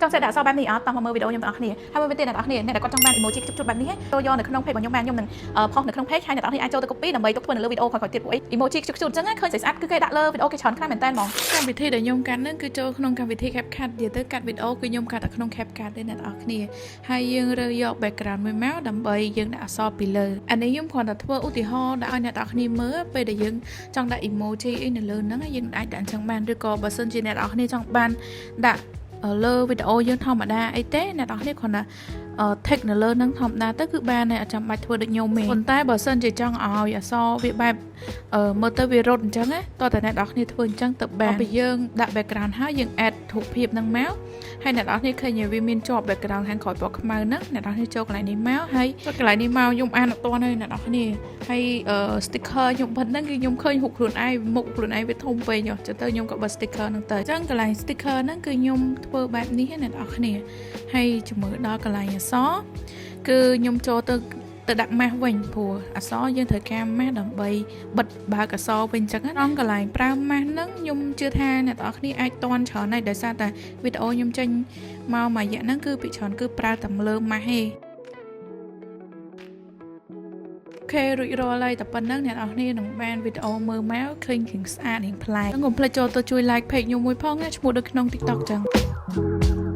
ចង់សេះដាក់អសបែបនេះអត់តោះមកមើលវីដេអូខ្ញុំទាំងអស់គ្នាហើយមើលទៀតអ្នកនរគ្នាអ្នកដែលគាត់ចង់បាន emoji ជុបបែបនេះចូលយកនៅក្នុង page របស់ខ្ញុំបានខ្ញុំនឹងផុសនៅក្នុង page ហើយអ្នកនរគ្នាអាចចូលទៅ copy ដើម្បីទុកធ្វើនៅលើវីដេអូក្រោយៗទៀតពួកអី emoji ជុបអញ្ចឹងឃើញស្អាតគឺគេដាក់លើវីដេអូគេច្រើនខ្លាំងមែនតើហ្មងកម្មវិធីដែលខ្ញុំកាត់ហ្នឹងគឺចូលក្នុងកម្មវិធី CapCut និយាយទៅកាត់វីដេអូគឺខ្ញុំកាត់នៅក្នុង CapCut ទេអ្នកនរគ្នាហើយយើងរើសយក background មួយមកដើម្បីយើងដាក់អក្សរពីលើអានេះខ្ញុំគ្រាន់តែធ្វើឧទាហរណ៍ដាក់ឲ្យអ្នកនរគ្នាមើលពេលដែលយើងចង់ដាក់ emoji អីនៅលើហ្នឹងយើងអាចដាក់អញ្ចឹងបានឬក៏បើសិនជាអ្នកនរគ្នាចង់បានដាក់លើវីដេអូយើងធម្មតាអីទេអ្នកនរគ្នាគ្រាន់តែ text នៅលើហ្នឹងធម្មតាទៅគឺបានតែអត់ចាំបាច់ធ្វើដូចខ្ញុំទេប៉ុន្តែបើសិនជាចង់ឲ្យអក្សរវាបែបមើលទៅវារត់អញ្ចឹងណាតោះតែអ្នកនរគ្នាធ្វើអញ្ចឹងទៅបានពេលយើងដាក់ background ហើយយើង add រូបភាពហ្នឹងមកហើយអ្នកនរគ្នាឃើញវាមានជាប់ background ខាងក្រោយពណ៌ខ្មៅហ្នឹងអ្នកនរគ្នាចូលកន្លែងនេះមកហើយកន្លែងនេះមកខ្ញុំអានអត់ទាន់ទេអ្នកនរគ្នាហើយ sticker ខ្ញុំបិទហ្នឹងគឺខ្ញុំឃើញរូបខ្លួនឯងមុខខ្លួនឯងវាធំពេកចុះទៅខ្ញុំក៏បិទ sticker ហ្នឹងទៅអញ្ចឹងកន្លែង sticker ហ្នឹងគឺខ្ញុំធ្វើបែបនេះអ្នកនរគ្នាហើយជំរឿដល់កន្លែងអក្សរគឺខ្ញុំចូលទៅដាក់ម៉ាស់វិញព្រោះអក្សរយើងត្រូវការម៉ាស់ដើម្បីបិទបើកអក្សរវិញអញ្ចឹងណាកន្លែងប្រើម៉ាស់ហ្នឹងខ្ញុំជឿថាអ្នកនរគ្នាអាចតន់ច្រើនហើយដោយសារតែវីដេអូខ្ញុំចេញមកមួយរយៈហ្នឹងគឺពីច្រើនគឺប្រើតែលើម៉ាស់ទេអូខេរួចរាល់ហើយតែប៉ុណ្្នឹងអ្នកនរគ្នានឹងបានវីដេអូមើលមកឃើញគ្រឿងស្អាតរៀងប្លែកកុំភ្លេចចូលទៅជួយ like page ខ្ញុំមួយផងណាឈ្មោះដូចក្នុង TikTok ចឹង